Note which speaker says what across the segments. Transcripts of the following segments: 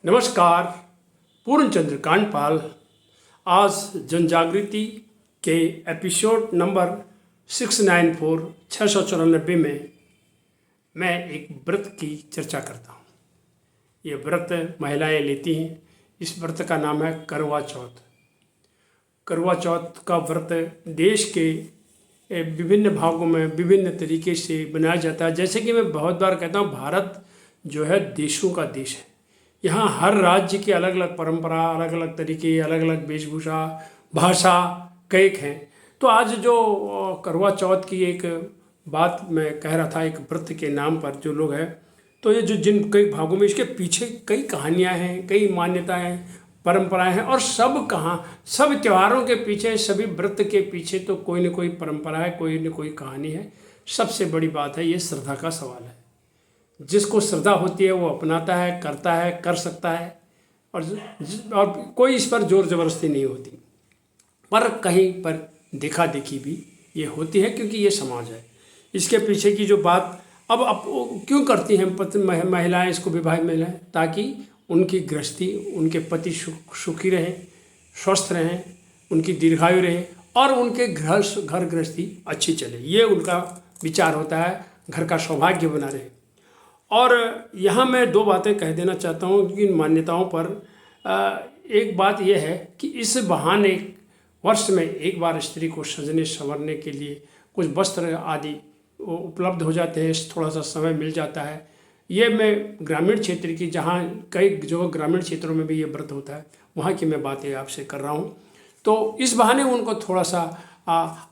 Speaker 1: नमस्कार। पूर्णचंद्र कांडपाल आज जनजागृति के एपिसोड नंबर 694 694 में मैं एक व्रत की चर्चा करता हूँ। ये व्रत महिलाएं लेती हैं। इस व्रत का नाम है करवा चौथ। करवा चौथ का व्रत देश के विभिन्न भागों में विभिन्न तरीके से बनाया जाता है। जैसे कि मैं बहुत बार कहता हूँ, भारत जो है देशों का देश है। यहाँ हर राज्य की अलग अलग परंपरा, अलग अलग तरीके, अलग अलग वेशभूषा, भाषा कई हैं। तो आज जो करवा चौथ की एक बात मैं कह रहा था, एक व्रत के नाम पर जो लोग हैं, तो ये जो जिन कई भागों में इसके पीछे कई कहानियाँ हैं, कई मान्यताएं हैं, परंपराएं हैं। और सब त्योहारों के पीछे, सभी व्रत के पीछे तो कोई न कोई परंपरा है, कोई न कोई कहानी है। सबसे बड़ी बात है, ये श्रद्धा का सवाल है। जिसको श्रद्धा होती है वो अपनाता है, करता है, कर सकता है, और कोई इस पर जोर जबरदस्ती नहीं होती। पर कहीं पर देखा देखी भी ये होती है, क्योंकि ये समाज है। इसके पीछे की जो बात अब क्यों करती हैं महिलाएं इसको, विवाहित महिलाएं, ताकि उनकी गृहस्थी, उनके पति सुखी रहें, स्वस्थ रहें, उनकी दीर्घायु रहे और उनके घर गृहस्थी अच्छी चले। ये उनका विचार होता है, घर का सौभाग्य बना रहे। और यहाँ मैं दो बातें कह देना चाहता हूँ कि इन मान्यताओं पर। एक बात यह है कि इस बहाने वर्ष में एक बार स्त्री को सजने संवरने के लिए कुछ वस्त्र आदि उपलब्ध हो जाते हैं, थोड़ा सा समय मिल जाता है। ये मैं ग्रामीण क्षेत्र की, जहाँ कई जो ग्रामीण क्षेत्रों में भी ये व्रत होता है, वहाँ की मैं बातें आपसे कर रहा हूँ। तो इस बहाने उनको थोड़ा सा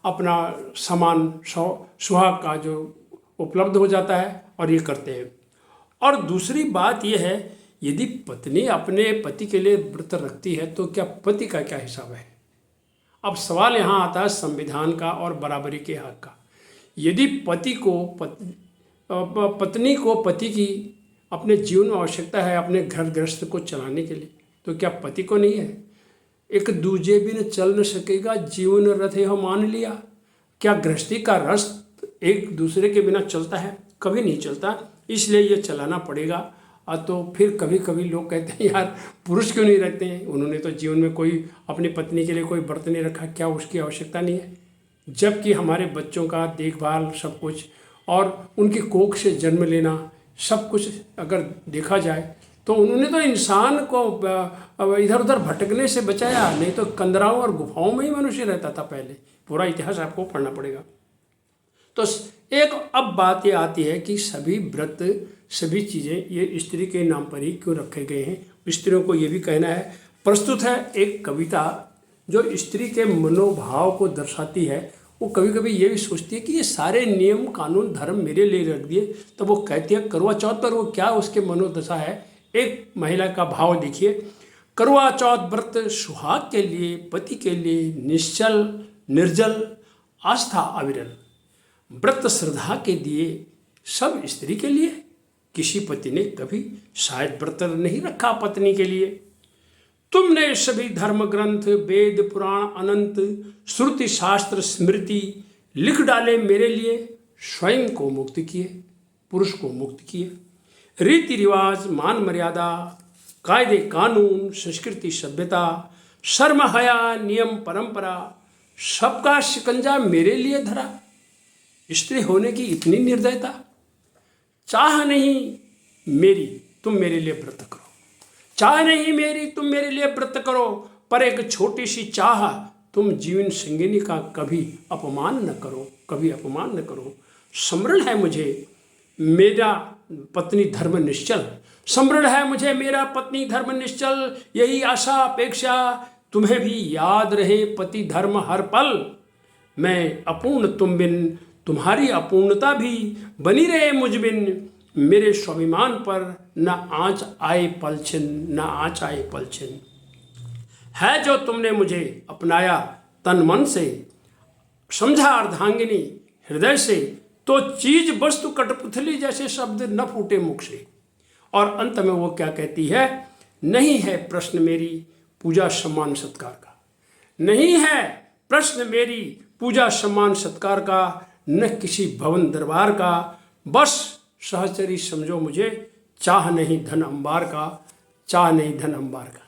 Speaker 1: अपना सामान सुहाग का जो उपलब्ध हो जाता है और ये करते हैं। और दूसरी बात यह है, यदि पत्नी अपने पति के लिए व्रत रखती है तो क्या पति का क्या हिसाब है? अब सवाल यहाँ आता है संविधान का और बराबरी के हक का। यदि पत्नी को पति की अपने जीवन में आवश्यकता है, अपने घर गृहस्थ को चलाने के लिए, तो क्या पति को नहीं है? एक दूजे बिन चल न सकेगा जीवन रथ यह मान लिया। क्या गृहस्थी का रस एक दूसरे के बिना चलता है? कभी नहीं चलता। इसलिए ये चलाना पड़ेगा। तो फिर कभी कभी लोग कहते हैं, यार पुरुष क्यों नहीं रखते हैं? उन्होंने तो जीवन में कोई अपनी पत्नी के लिए कोई व्रत नहीं रखा, क्या उसकी आवश्यकता नहीं है? जबकि हमारे बच्चों का देखभाल, सब कुछ, और उनकी कोख से जन्म लेना, सब कुछ अगर देखा जाए तो उन्होंने तो इंसान को इधर उधर भटकने से बचाया। नहीं तो कंदराओं और गुफाओं में ही मनुष्य रहता था पहले। पूरा इतिहास आपको पढ़ना पड़ेगा। तो एक अब बात ये आती है कि सभी व्रत, सभी चीज़ें ये स्त्री के नाम पर ही क्यों रखे गए हैं? स्त्रियों को ये भी कहना है। प्रस्तुत है एक कविता जो स्त्री के मनोभाव को दर्शाती है। वो कभी कभी ये भी सोचती है कि ये सारे नियम कानून धर्म मेरे लिए रख दिए, तो वो कहती है करवा चौथ पर वो क्या उसके मनोदशा है। एक महिला का भाव देखिए। करवा चौथ व्रत सुहाग के लिए, पति के लिए, निश्चल निर्जल आस्था अविरल। व्रत श्रद्धा के दिए सब स्त्री के लिए। किसी पति ने कभी शायद व्रत नहीं रखा पत्नी के लिए। तुमने सभी धर्म ग्रंथ, वेद पुराण अनंत, श्रुति शास्त्र स्मृति लिख डाले मेरे लिए। स्वयं को मुक्त किए, पुरुष को मुक्त किए। रीति रिवाज, मान मर्यादा, कायदे कानून, संस्कृति सभ्यता, शर्म हया, नियम परंपरा, सबका शिकंजा मेरे लिए धरा। स्त्री होने की इतनी निर्दयता। चाह नहीं मेरी तुम मेरे लिए व्रत करो, चाह नहीं मेरी तुम मेरे लिए व्रत करो, पर एक छोटी सी चाह तुम जीवन संगिनी का कभी अपमान न करो, कभी अपमान न करो। स्मरण है मुझे मेरा पत्नी धर्म निश्चल, स्मरण है मुझे मेरा पत्नी धर्म निश्चल। यही आशा अपेक्षा तुम्हें भी याद रहे पति धर्म हर पल। मैं अपूर्ण तुम बिन, तुम्हारी अपूर्णता भी बनी रहे मुझ बिन। मेरे स्वाभिमान पर न आँच आए पलछिन, न आँच आए पलछिन। है जो तुमने मुझे अपनाया तन मन से, समझा अर्धांगिनी हृदय से, तो चीज वस्तु कठपुतली जैसे शब्द न फूटे मुख से। और अंत में वो क्या कहती है? नहीं है प्रश्न मेरी पूजा सम्मान सत्कार का, नहीं है प्रश्न मेरी पूजा सम्मान सत्कार का, न किसी भवन दरबार का। बस सहचरी समझो मुझे, चाह नहीं धन अंबार का, चाह नहीं धन अंबार का।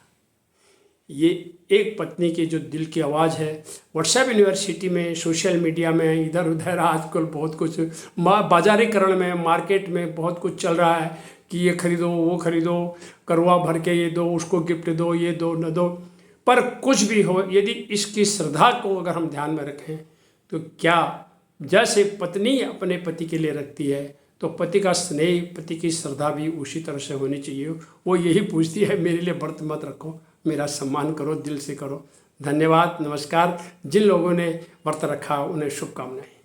Speaker 1: ये एक पत्नी की जो दिल की आवाज़ है। व्हाट्सएप यूनिवर्सिटी में, सोशल मीडिया में, इधर उधर आजकल बहुत कुछ बाजारीकरण में, मार्केट में बहुत कुछ चल रहा है कि ये खरीदो, वो खरीदो, करवा भर के ये दो, उसको गिफ्ट दो, ये दो न दो। पर कुछ भी हो, यदि इसकी श्रद्धा को अगर हम ध्यान में रखें तो क्या, जैसे पत्नी अपने पति के लिए रखती है तो पति का स्नेह, पति की श्रद्धा भी उसी तरह से होनी चाहिए। वो यही पूछती है, मेरे लिए व्रत मत रखो, मेरा सम्मान करो, दिल से करो। धन्यवाद, नमस्कार। जिन लोगों ने व्रत रखा उन्हें शुभकामनाएं।